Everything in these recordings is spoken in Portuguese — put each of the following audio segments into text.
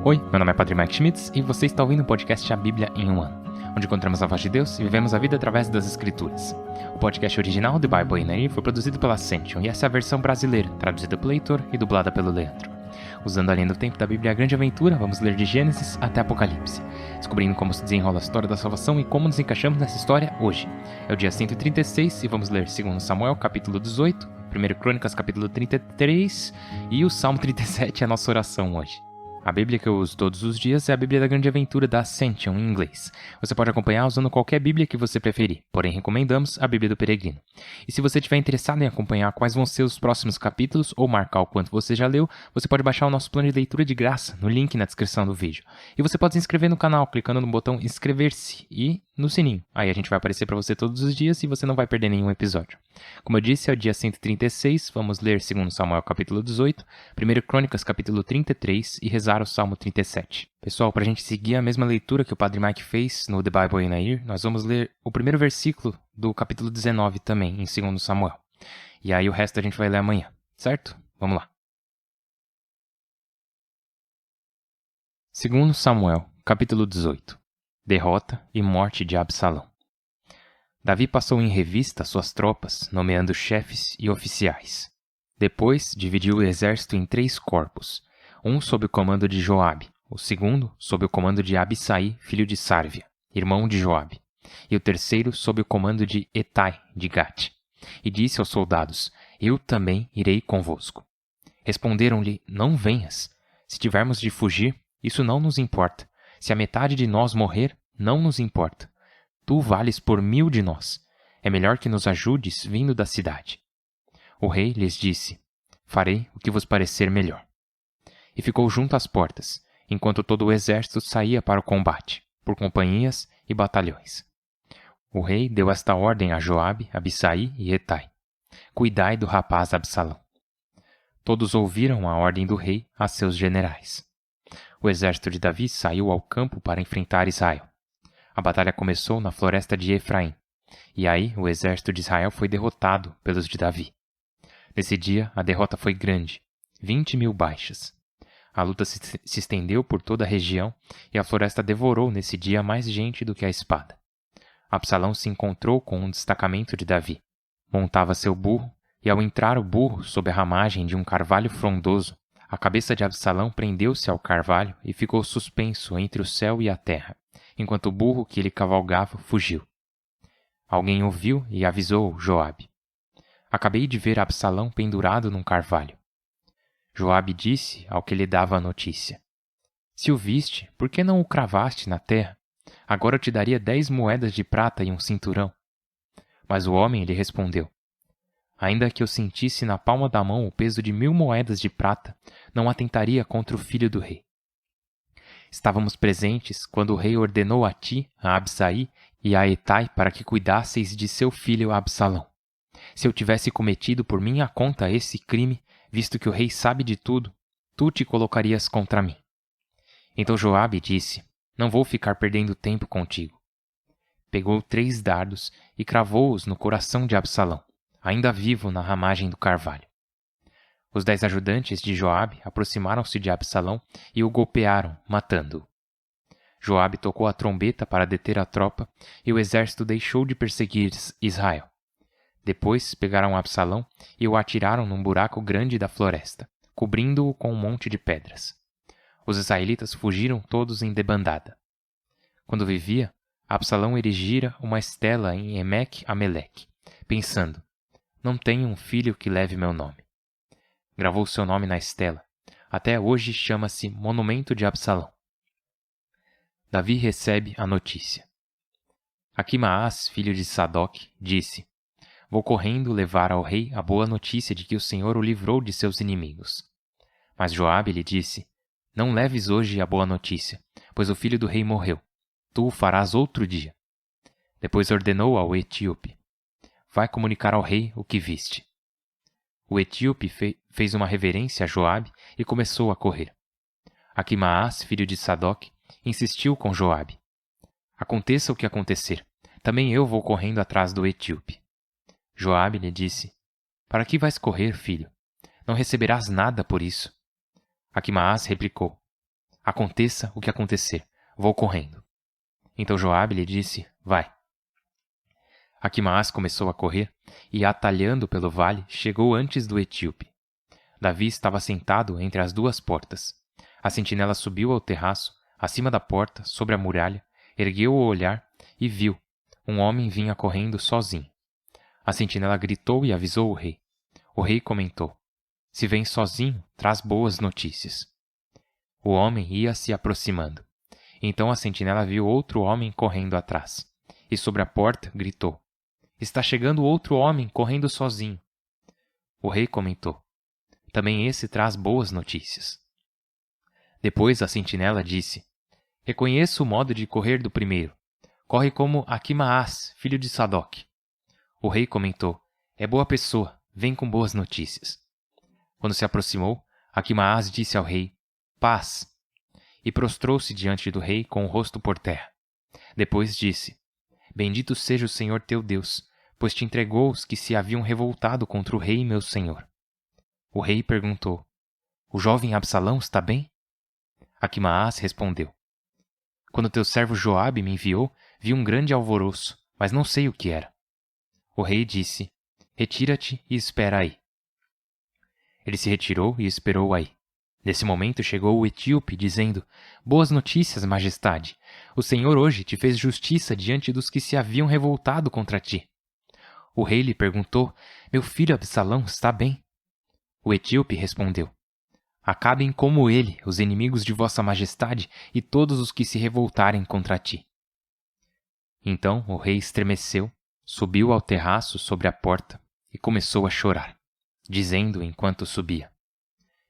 Oi, meu nome é Padre Mike Schmitz e você está ouvindo o podcast A Bíblia em um Ano, onde encontramos a voz de Deus e vivemos a vida através das Escrituras. O podcast original The Bible in a Year foi produzido pela Ascension e essa é a versão brasileira, traduzida pelo Heitor e dublada pelo Leandro. Usando a linha do tempo da Bíblia A Grande Aventura, vamos ler de Gênesis até Apocalipse, descobrindo como se desenrola a história da salvação e como nos encaixamos nessa história hoje. É o dia 136 e vamos ler 2 Samuel, capítulo 18, 1 Crônicas, capítulo 33 e o Salmo 37 é a nossa oração hoje. A Bíblia que eu uso todos os dias é a Bíblia da Grande Aventura da Ascension em inglês. Você pode acompanhar usando qualquer Bíblia que você preferir, porém recomendamos a Bíblia do Peregrino. E se você estiver interessado em acompanhar quais vão ser os próximos capítulos ou marcar o quanto você já leu, você pode baixar o nosso plano de leitura de graça no link na descrição do vídeo. E você pode se inscrever no canal clicando no botão inscrever-se e no sininho. Aí a gente vai aparecer para você todos os dias e você não vai perder nenhum episódio. Como eu disse, é o dia 136, vamos ler 2 Samuel capítulo 18, 1 Crônicas capítulo 33 e rezar o Salmo 37. Pessoal, para a gente seguir a mesma leitura que o Padre Mike fez no The Bible in a Year, nós vamos ler o primeiro versículo do capítulo 19 também, em 2 Samuel. E aí o resto a gente vai ler amanhã, certo? Vamos lá. 2 Samuel, capítulo 18. Derrota e morte de Absalão. Davi passou em revista suas tropas, nomeando chefes e oficiais. Depois, dividiu o exército em 3 corpos, um sob o comando de Joabe, o segundo sob o comando de Abissai, filho de Sárvia, irmão de Joabe, e o terceiro sob o comando de Etai, de Gate. E disse aos soldados, eu também irei convosco. Responderam-lhe, não venhas. Se tivermos de fugir, isso não nos importa. Se a metade de nós morrer, não nos importa. Tu vales por 1000 de nós. É melhor que nos ajudes vindo da cidade. O rei lhes disse, farei o que vos parecer melhor. E ficou junto às portas, enquanto todo o exército saía para o combate, por companhias e batalhões. O rei deu esta ordem a Joabe, Abissai e Etai. Cuidai do rapaz Absalão. Todos ouviram a ordem do rei a seus generais. O exército de Davi saiu ao campo para enfrentar Israel. A batalha começou na floresta de Efraim, e aí o exército de Israel foi derrotado pelos de Davi. Nesse dia, a derrota foi grande, 20.000 baixas. A luta se estendeu por toda a região, e a floresta devorou nesse dia mais gente do que a espada. Absalão se encontrou com um destacamento de Davi. Montava seu burro, e ao entrar o burro sob a ramagem de um carvalho frondoso, a cabeça de Absalão prendeu-se ao carvalho e ficou suspenso entre o céu e a terra, enquanto o burro que ele cavalgava fugiu. Alguém ouviu e avisou Joabe. Acabei de ver Absalão pendurado num carvalho. Joabe disse ao que lhe dava a notícia. Se o viste, por que não o cravaste na terra? Agora eu te daria 10 moedas de prata e um cinturão. Mas o homem lhe respondeu. Ainda que eu sentisse na palma da mão o peso de 1000 moedas de prata, não atentaria contra o filho do rei. Estávamos presentes quando o rei ordenou a ti, a Abissai e a Etai para que cuidasseis de seu filho Absalão. Se eu tivesse cometido por minha conta esse crime, visto que o rei sabe de tudo, tu te colocarias contra mim. Então Joabe disse, não vou ficar perdendo tempo contigo. Pegou 3 dardos e cravou-os no coração de Absalão, ainda vivo na ramagem do carvalho. Os 10 ajudantes de Joabe aproximaram-se de Absalão e o golpearam, matando-o. Joabe tocou a trombeta para deter a tropa e o exército deixou de perseguir Israel. Depois pegaram Absalão e o atiraram num buraco grande da floresta, cobrindo-o com um monte de pedras. Os israelitas fugiram todos em debandada. Quando vivia, Absalão erigira uma estela em Emek-Ameleque, pensando, não tenho um filho que leve meu nome. Gravou seu nome na estela. Até hoje chama-se Monumento de Absalão. Davi recebe a notícia. Aquimaás, filho de Sadoc, disse, vou correndo levar ao rei a boa notícia de que o Senhor o livrou de seus inimigos. Mas Joabe lhe disse, não leves hoje a boa notícia, pois o filho do rei morreu. Tu o farás outro dia. Depois ordenou ao etíope, vai comunicar ao rei o que viste. O etíope fez uma reverência a Joabe e começou a correr. Aquimaás, filho de Sadoc, insistiu com Joabe. Aconteça o que acontecer, também eu vou correndo atrás do etíope. Joabe lhe disse, para que vais correr, filho? Não receberás nada por isso. Aquimaás replicou, Aconteça o que acontecer, vou correndo. Então Joabe lhe disse, vai. Aquimaás começou a correr e, atalhando pelo vale, chegou antes do etíope. Davi estava sentado entre as duas portas. A sentinela subiu ao terraço, acima da porta, sobre a muralha, ergueu o olhar e viu. Um homem vinha correndo sozinho. A sentinela gritou e avisou o rei. O rei comentou, se vem sozinho, traz boas notícias. O homem ia se aproximando. Então a sentinela viu outro homem correndo atrás. E sobre a porta gritou, está chegando outro homem correndo sozinho. O rei comentou, também esse traz boas notícias. Depois a sentinela disse, reconheço o modo de correr do primeiro. Corre como Aquimaás, filho de Sadoc. O rei comentou, é boa pessoa, vem com boas notícias. Quando se aproximou, Aquimaás disse ao rei, paz, e prostrou-se diante do rei com o rosto por terra. Depois disse, bendito seja o Senhor teu Deus, pois te entregou os que se haviam revoltado contra o rei meu senhor. O rei perguntou, o jovem Absalão está bem? Aquimaás respondeu, quando teu servo Joabe me enviou, vi um grande alvoroço, mas não sei o que era. O rei disse, retira-te e espera aí. Ele se retirou e esperou aí. Nesse momento chegou o etíope, dizendo, boas notícias, majestade. O Senhor hoje te fez justiça diante dos que se haviam revoltado contra ti. O rei lhe perguntou, meu filho Absalão está bem? O etíope respondeu, acabem como ele, os inimigos de vossa majestade e todos os que se revoltarem contra ti. Então o rei estremeceu, subiu ao terraço sobre a porta e começou a chorar, dizendo enquanto subia,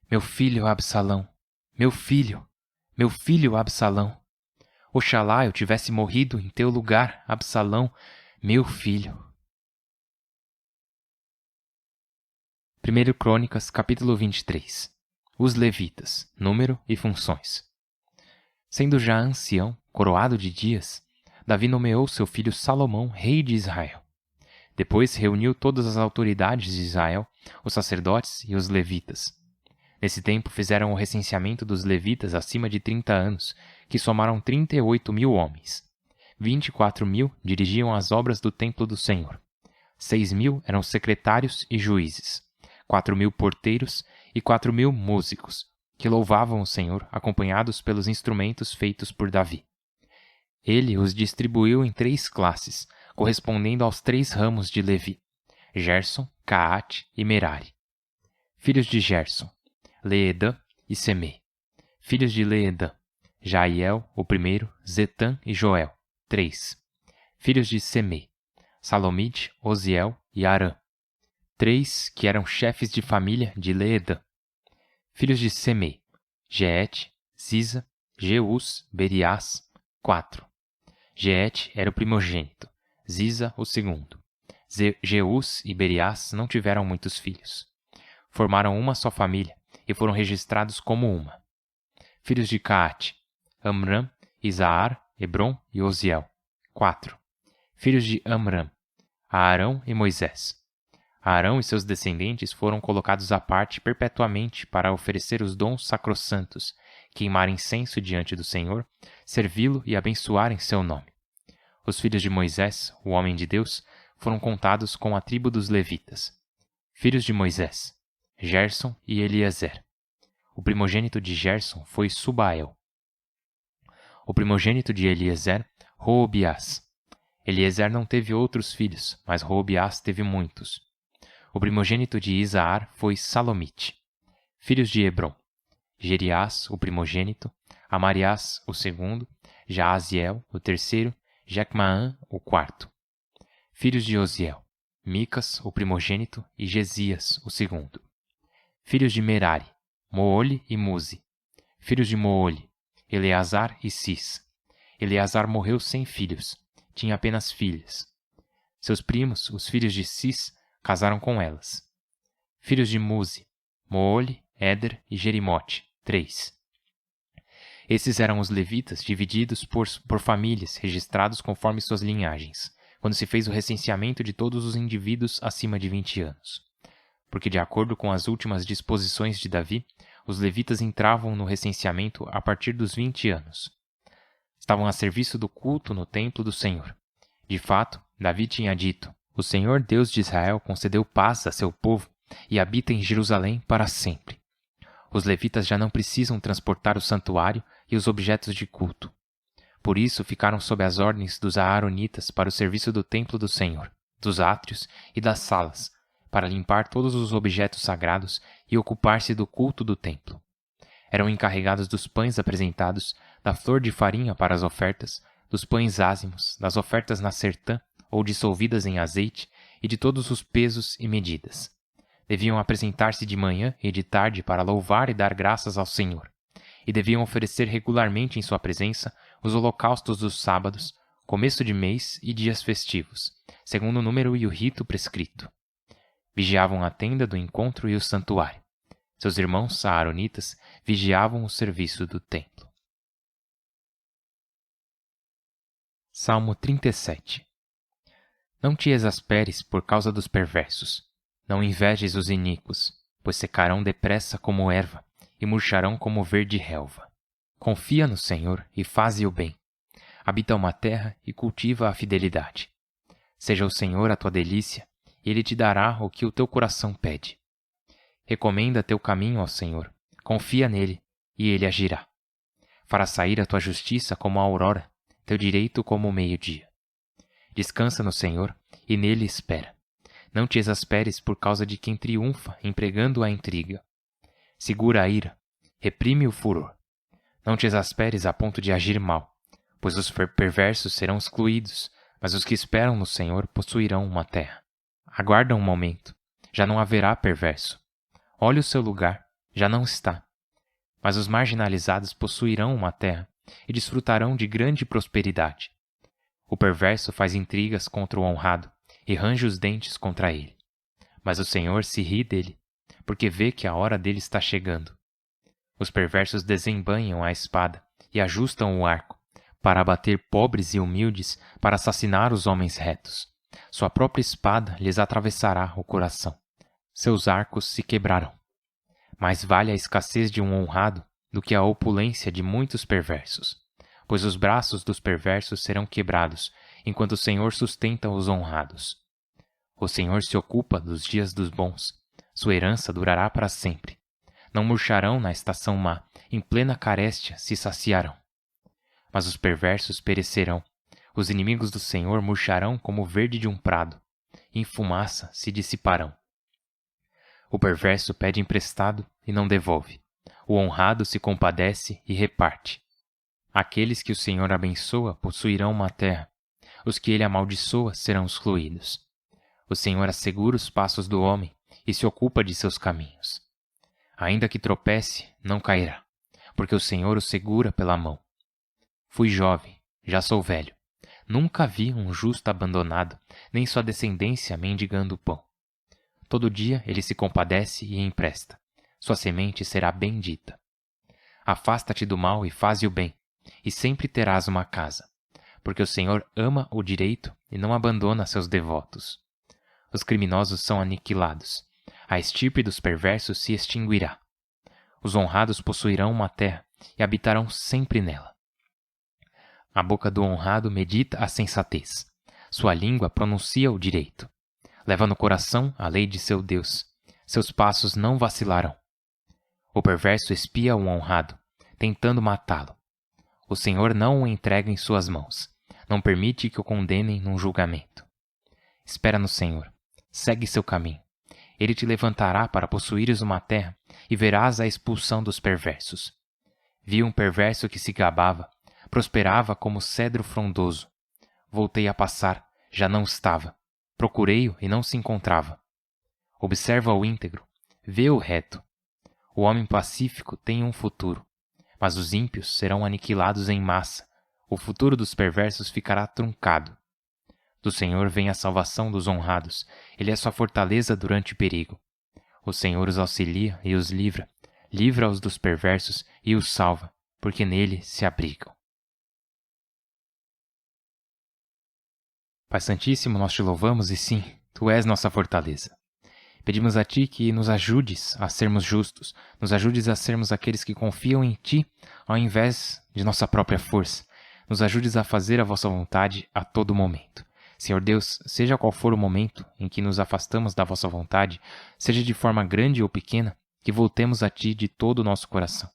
meu filho Absalão, meu filho Absalão, oxalá eu tivesse morrido em teu lugar, Absalão, meu filho. 1 Crônicas, capítulo 23. Os levitas, número e funções. Sendo já ancião, coroado de dias, Davi nomeou seu filho Salomão rei de Israel. Depois reuniu todas as autoridades de Israel, os sacerdotes e os levitas. Nesse tempo fizeram o recenseamento dos levitas acima de 30 anos, que somaram 38.000 homens. 24.000 dirigiam as obras do templo do Senhor. 6.000 eram secretários e juízes. 4.000 porteiros e 4.000 músicos, que louvavam o Senhor, acompanhados pelos instrumentos feitos por Davi. Ele os distribuiu em 3 classes, correspondendo aos 3 ramos de Levi, Gerson, Caate e Merari. Filhos de Gerson, Leedã e Semei. Filhos de Leedã, Jaiel, o primeiro, Zetã e Joel, 3. Filhos de Semei, Salomite, Oziel e Arã, 3 que eram chefes de família de Leedã. Filhos de Semei, Jeete, Ziza, Jeus, Beriás, 4. Jeete era o primogênito, Ziza o segundo. Jeus e Beriás não tiveram muitos filhos. Formaram uma só família e foram registrados como uma. Filhos de Caate, Amram, Isaar, Hebron e Oziel, 4. Filhos de Amram, Aarão e Moisés. Aarão e seus descendentes foram colocados à parte perpetuamente para oferecer os dons sacrossantos, queimar incenso diante do Senhor, servi-lo e abençoar em seu nome. Os filhos de Moisés, o homem de Deus, foram contados com a tribo dos levitas. Filhos de Moisés, Gerson e Eliezer. O primogênito de Gerson foi Subael. O primogênito de Eliezer, Roobiás. Eliezer não teve outros filhos, mas Roobiás teve muitos. O primogênito de Isaar foi Salomite. Filhos de Hebron, Jeriás, o primogênito, Amariás, o segundo, Jaaziel, o terceiro, Jecmaã, o quarto. Filhos de Oziel, Micas, o primogênito, e Gesias, o segundo. Filhos de Merari, Moole e Muzi. Filhos de Moole, Eleazar e Cis. Eleazar morreu sem filhos, tinha apenas filhas. Seus primos, os filhos de Cis, casaram com elas. Filhos de Muzi, Moole, Éder e Jerimote, 3. Esses eram os levitas divididos por famílias, registrados conforme suas linhagens, quando se fez o recenseamento de todos os indivíduos acima de 20 anos. Porque, de acordo com as últimas disposições de Davi, os levitas entravam no recenseamento a partir dos 20 anos. Estavam a serviço do culto no templo do Senhor. De fato, Davi tinha dito: O Senhor Deus de Israel concedeu paz a seu povo e habita em Jerusalém para sempre. Os levitas já não precisam transportar o santuário e os objetos de culto. Por isso ficaram sob as ordens dos aaronitas para o serviço do templo do Senhor, dos átrios e das salas, para limpar todos os objetos sagrados e ocupar-se do culto do templo. Eram encarregados dos pães apresentados, da flor de farinha para as ofertas, dos pães ázimos, das ofertas na sertã ou dissolvidas em azeite e de todos os pesos e medidas. Deviam apresentar-se de manhã e de tarde para louvar e dar graças ao Senhor, e deviam oferecer regularmente em sua presença os holocaustos dos sábados, começo de mês e dias festivos, segundo o número e o rito prescrito. Vigiavam a tenda do encontro e o santuário. Seus irmãos aaronitas vigiavam o serviço do templo. Salmo 37. Não te exasperes por causa dos perversos. Não invejes os iníquos, pois secarão depressa como erva e murcharão como verde relva. Confia no Senhor e faze o bem. Habita uma terra e cultiva a fidelidade. Seja o Senhor a tua delícia, e Ele te dará o que o teu coração pede. Recomenda teu caminho ao Senhor, confia nele, e Ele agirá. Fará sair a tua justiça como a aurora, teu direito como o meio-dia. Descansa no Senhor, e nele espera. Não te exasperes por causa de quem triunfa empregando a intriga. Segura a ira, reprime o furor. Não te exasperes a ponto de agir mal, pois os perversos serão excluídos, mas os que esperam no Senhor possuirão uma terra. Aguarda um momento, já não haverá perverso. Olhe o seu lugar, já não está. Mas os marginalizados possuirão uma terra e desfrutarão de grande prosperidade. O perverso faz intrigas contra o honrado e range os dentes contra ele. Mas o Senhor se ri dele, porque vê que a hora dele está chegando. Os perversos desembainham a espada e ajustam o arco, para abater pobres e humildes, para assassinar os homens retos. Sua própria espada lhes atravessará o coração. Seus arcos se quebrarão. Mais vale a escassez de um honrado do que a opulência de muitos perversos, pois os braços dos perversos serão quebrados, enquanto o Senhor sustenta os honrados. O Senhor se ocupa dos dias dos bons, sua herança durará para sempre. Não murcharão na estação má, em plena carestia se saciarão. Mas os perversos perecerão, os inimigos do Senhor murcharão como o verde de um prado, e em fumaça se dissiparão. O perverso pede emprestado e não devolve, o honrado se compadece e reparte. Aqueles que o Senhor abençoa possuirão uma terra, os que ele amaldiçoa serão excluídos. O Senhor assegura os passos do homem e se ocupa de seus caminhos. Ainda que tropece, não cairá, porque o Senhor o segura pela mão. Fui jovem, já sou velho. Nunca vi um justo abandonado, nem sua descendência mendigando pão. Todo dia ele se compadece e empresta. Sua semente será bendita. Afasta-te do mal e faze o bem, e sempre terás uma casa, porque o Senhor ama o direito e não abandona seus devotos. Os criminosos são aniquilados. A estirpe dos perversos se extinguirá. Os honrados possuirão uma terra e habitarão sempre nela. A boca do honrado medita a sensatez. Sua língua pronuncia o direito. Leva no coração a lei de seu Deus. Seus passos não vacilarão. O perverso espia o honrado, tentando matá-lo. O Senhor não o entrega em suas mãos. Não permite que o condenem num julgamento. Espera no Senhor. Segue seu caminho. Ele te levantará para possuíres uma terra e verás a expulsão dos perversos. Vi um perverso que se gabava, prosperava como cedro frondoso. Voltei a passar, já não estava. Procurei-o e não se encontrava. Observa o íntegro, vê o reto. O homem pacífico tem um futuro, mas os ímpios serão aniquilados em massa. O futuro dos perversos ficará truncado. Do Senhor vem a salvação dos honrados. Ele é sua fortaleza durante o perigo. O Senhor os auxilia e os livra. Livra-os dos perversos e os salva, porque nele se abrigam. Pai Santíssimo, nós te louvamos e sim, Tu és nossa fortaleza. Pedimos a Ti que nos ajudes a sermos justos, nos ajudes a sermos aqueles que confiam em Ti ao invés de nossa própria força. Nos ajudes a fazer a Vossa vontade a todo momento. Senhor Deus, seja qual for o momento em que nos afastamos da Vossa vontade, seja de forma grande ou pequena, que voltemos a Ti de todo o nosso coração.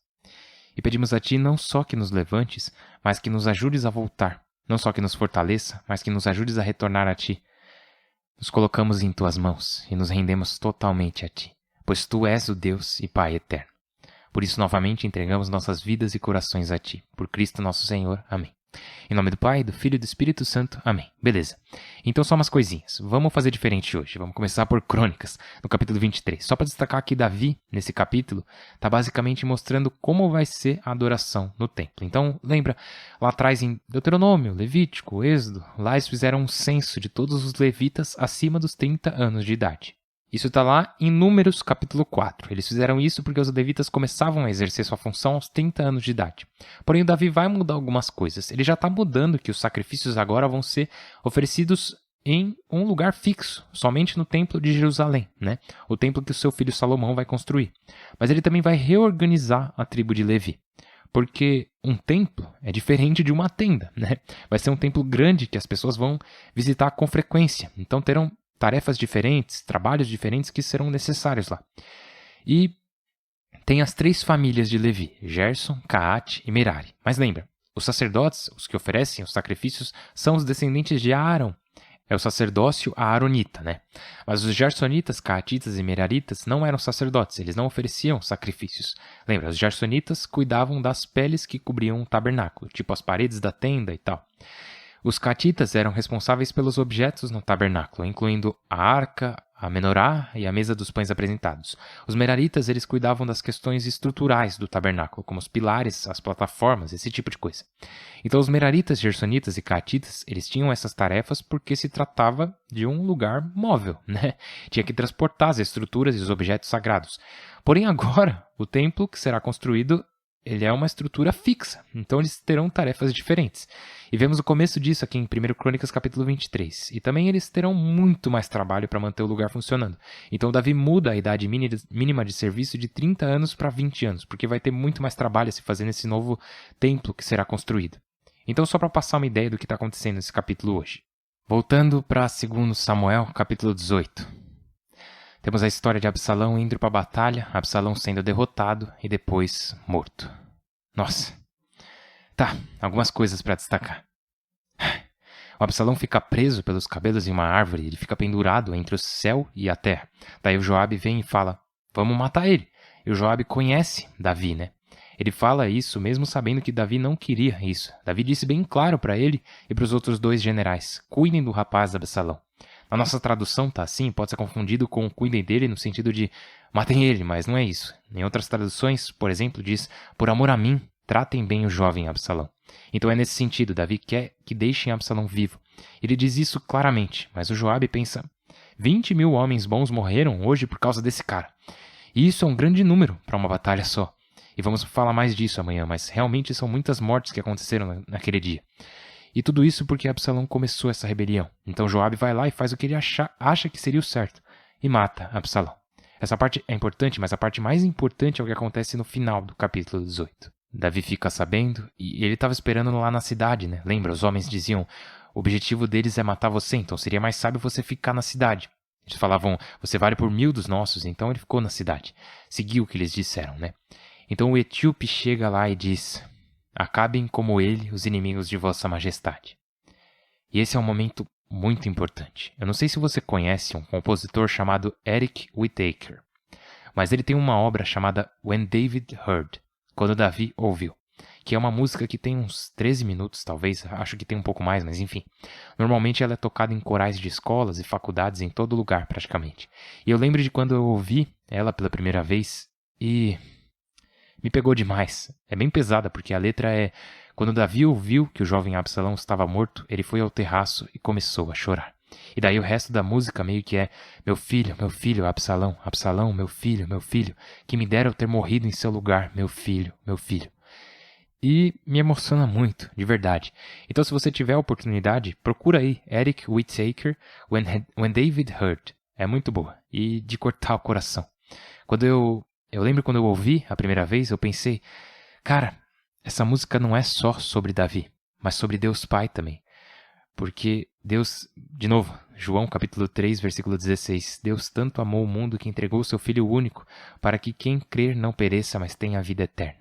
E pedimos a Ti não só que nos levantes, mas que nos ajudes a voltar. Não só que nos fortaleça, mas que nos ajudes a retornar a Ti. Nos colocamos em Tuas mãos e nos rendemos totalmente a Ti, pois Tu és o Deus e Pai eterno. Por isso, novamente, entregamos nossas vidas e corações a Ti. Por Cristo nosso Senhor. Amém. Em nome do Pai, do Filho e do Espírito Santo. Amém. Beleza. Então, só umas coisinhas. Vamos fazer diferente hoje. Vamos começar por Crônicas, no capítulo 23. Só para destacar que Davi, nesse capítulo, está basicamente mostrando como vai ser a adoração no templo. Então, lembra, lá atrás em Deuteronômio, Levítico, Êxodo, lá eles fizeram um censo de todos os levitas acima dos 30 anos de idade. Isso está lá em Números, capítulo 4. Eles fizeram isso porque os levitas começavam a exercer sua função aos 30 anos de idade. Porém, o Davi vai mudar algumas coisas. Ele já está mudando que os sacrifícios agora vão ser oferecidos em um lugar fixo, somente no templo de Jerusalém, né? O templo que o seu filho Salomão vai construir. Mas ele também vai reorganizar a tribo de Levi. Porque um templo é diferente de uma tenda, né? Vai ser um templo grande que as pessoas vão visitar com frequência. Então terão tarefas diferentes, trabalhos diferentes que serão necessários lá. E tem as 3 famílias de Levi, Gerson, Caate e Merari. Mas lembra, os sacerdotes, os que oferecem os sacrifícios, são os descendentes de Arão. É o sacerdócio aaronita, né? Mas os gersonitas, caatitas e meraritas não eram sacerdotes, eles não ofereciam sacrifícios. Lembra, os gersonitas cuidavam das peles que cobriam o tabernáculo, tipo as paredes da tenda e tal. Os caatitas eram responsáveis pelos objetos no tabernáculo, incluindo a arca, a menorá e a mesa dos pães apresentados. Os meraritas, eles cuidavam das questões estruturais do tabernáculo, como os pilares, as plataformas, esse tipo de coisa. Então, os meraritas, gersonitas e caatitas, eles tinham essas tarefas porque se tratava de um lugar móvel, né? Tinha que transportar as estruturas e os objetos sagrados. Porém, agora, o templo que será construído, ele é uma estrutura fixa, então eles terão tarefas diferentes. E vemos o começo disso aqui em 1 Crônicas capítulo 23. E também eles terão muito mais trabalho para manter o lugar funcionando. Então Davi muda a idade mínima de serviço de 30 anos para 20 anos, porque vai ter muito mais trabalho a se fazer nesse novo templo que será construído. Então só para passar uma ideia do que está acontecendo nesse capítulo hoje. Voltando para 2 Samuel capítulo 18. Temos a história de Absalão indo para a batalha, Absalão sendo derrotado e depois morto. Nossa. Tá, algumas coisas para destacar. O Absalão fica preso pelos cabelos em uma árvore, ele fica pendurado entre o céu e a terra. Daí o Joabe vem e fala, vamos matar ele. E o Joabe conhece Davi, né? Ele fala isso mesmo sabendo que Davi não queria isso. Davi disse bem claro para ele e para os outros 2 generais, cuidem do rapaz Absalão. A nossa tradução tá assim, pode ser confundido com cuidem dele no sentido de matem ele, mas não é isso. Em outras traduções, por exemplo, diz por amor a mim, tratem bem o jovem Absalão. Então é nesse sentido, Davi quer que deixem Absalão vivo. Ele diz isso claramente, mas o Joabe pensa, 20.000 homens bons morreram hoje por causa desse cara. E isso é um grande número para uma batalha só. E vamos falar mais disso amanhã, mas realmente são muitas mortes que aconteceram naquele dia. E tudo isso porque Absalão começou essa rebelião. Então Joabe vai lá e faz o que ele acha que seria o certo. E mata Absalão. Essa parte é importante, mas a parte mais importante é o que acontece no final do capítulo 18. Davi fica sabendo e ele estava esperando lá na cidade, né? Lembra, os homens diziam, o objetivo deles é matar você, então seria mais sábio você ficar na cidade. Eles falavam, você vale por 1.000 dos nossos, então ele ficou na cidade. Seguiu o que eles disseram, né? Então o etíope chega lá e diz, acabem como ele os inimigos de vossa majestade. E esse é um momento muito importante. Eu não sei se você conhece um compositor chamado Eric Whittaker, mas ele tem uma obra chamada When David Heard, quando Davi ouviu, que é uma música que tem uns 13 minutos, talvez, acho que tem um pouco mais, mas enfim. Normalmente ela é tocada em corais de escolas e faculdades em todo lugar, praticamente. E eu lembro de quando eu ouvi ela pela primeira vez e me pegou demais. É bem pesada, porque a letra é... Quando Davi ouviu que o jovem Absalão estava morto, ele foi ao terraço e começou a chorar. E daí o resto da música meio que é meu filho, Absalão, Absalão, meu filho, que me dera eu ter morrido em seu lugar, meu filho, meu filho. E me emociona muito, de verdade. Então se você tiver a oportunidade, procura aí Eric Whittaker, When David Heard. É muito boa. E de cortar o coração. Eu lembro quando eu ouvi a primeira vez, eu pensei, cara, essa música não é só sobre Davi, mas sobre Deus Pai também. Porque Deus, de novo, João capítulo 3, versículo 16, Deus tanto amou o mundo que entregou o seu Filho único, para que quem crer não pereça, mas tenha a vida eterna.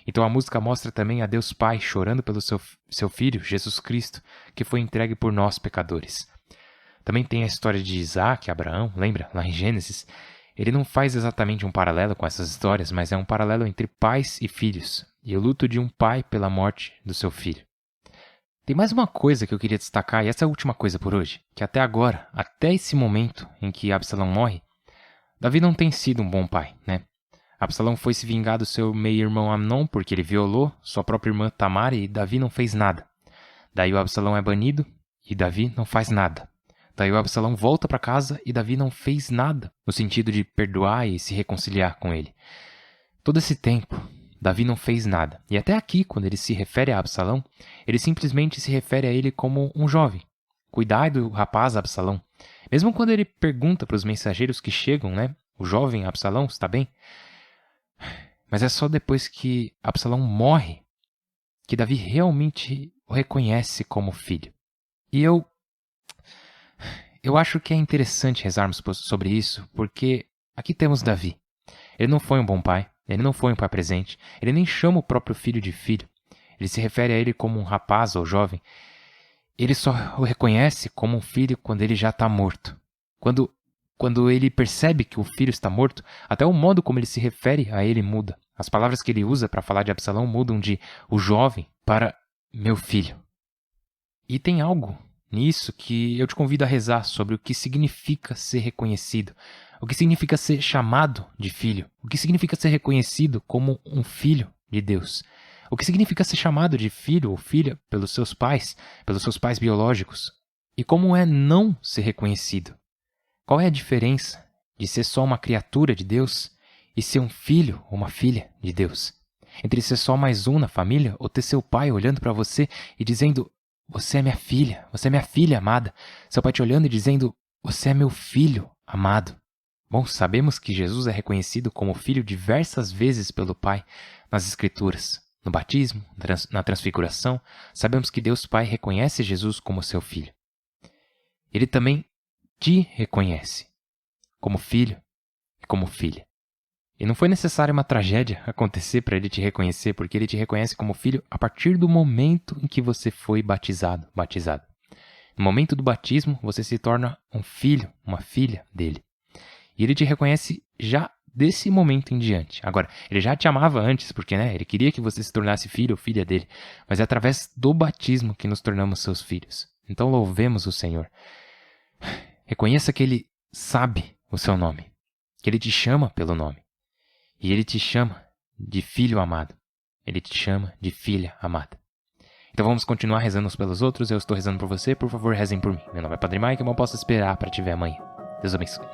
Então a música mostra também a Deus Pai chorando pelo seu Filho, Jesus Cristo, que foi entregue por nós pecadores. Também tem a história de Isaac e Abraão, lembra? Lá em Gênesis. Ele não faz exatamente um paralelo com essas histórias, mas é um paralelo entre pais e filhos, e o luto de um pai pela morte do seu filho. Tem mais uma coisa que eu queria destacar, e essa é a última coisa por hoje, que até agora, até esse momento em que Absalão morre, Davi não tem sido um bom pai, né? Absalão foi se vingar do seu meio-irmão Amnon porque ele violou sua própria irmã Tamar e Davi não fez nada. Daí o Absalão é banido e Davi não faz nada. Daí o Absalão volta para casa e Davi não fez nada, no sentido de perdoar e se reconciliar com ele. Todo esse tempo, Davi não fez nada. E até aqui, quando ele se refere a Absalão, ele simplesmente se refere a ele como um jovem. Cuidai do rapaz Absalão. Mesmo quando ele pergunta para os mensageiros que chegam, né? O jovem Absalão está bem? Mas é só depois que Absalão morre que Davi realmente o reconhece como filho. E eu acho que é interessante rezarmos sobre isso, porque aqui temos Davi. Ele não foi um bom pai, ele não foi um pai presente, ele nem chama o próprio filho de filho. Ele se refere a ele como um rapaz ou jovem. Ele só o reconhece como um filho quando ele já está morto. Quando ele percebe que o filho está morto, até o modo como ele se refere a ele muda. As palavras que ele usa para falar de Absalão mudam de o jovem para meu filho. E tem algo nisso que eu te convido a rezar sobre o que significa ser reconhecido, o que significa ser chamado de filho, o que significa ser reconhecido como um filho de Deus, o que significa ser chamado de filho ou filha pelos seus pais biológicos, e como é não ser reconhecido. Qual é a diferença de ser só uma criatura de Deus e ser um filho ou uma filha de Deus? Entre ser só mais um na família ou ter seu pai olhando para você e dizendo: você é minha filha amada. Seu pai te olhando e dizendo: você é meu filho amado. Bom, sabemos que Jesus é reconhecido como filho diversas vezes pelo Pai nas Escrituras. No batismo, na transfiguração, sabemos que Deus Pai reconhece Jesus como seu filho. Ele também te reconhece como filho e como filha. E não foi necessário uma tragédia acontecer para ele te reconhecer, porque ele te reconhece como filho a partir do momento em que você foi batizado. No momento do batismo, você se torna um filho, uma filha dele. E ele te reconhece já desse momento em diante. Agora, ele já te amava antes, porque ele queria que você se tornasse filho ou filha dele. Mas é através do batismo que nos tornamos seus filhos. Então louvemos o Senhor. Reconheça que ele sabe o seu nome, que ele te chama pelo nome. E ele te chama de filho amado. Ele te chama de filha amada. Então vamos continuar rezando uns pelos outros. Eu estou rezando por você. Por favor, rezem por mim. Meu nome é Padre Mike e eu não posso esperar para te ver amanhã. Deus abençoe.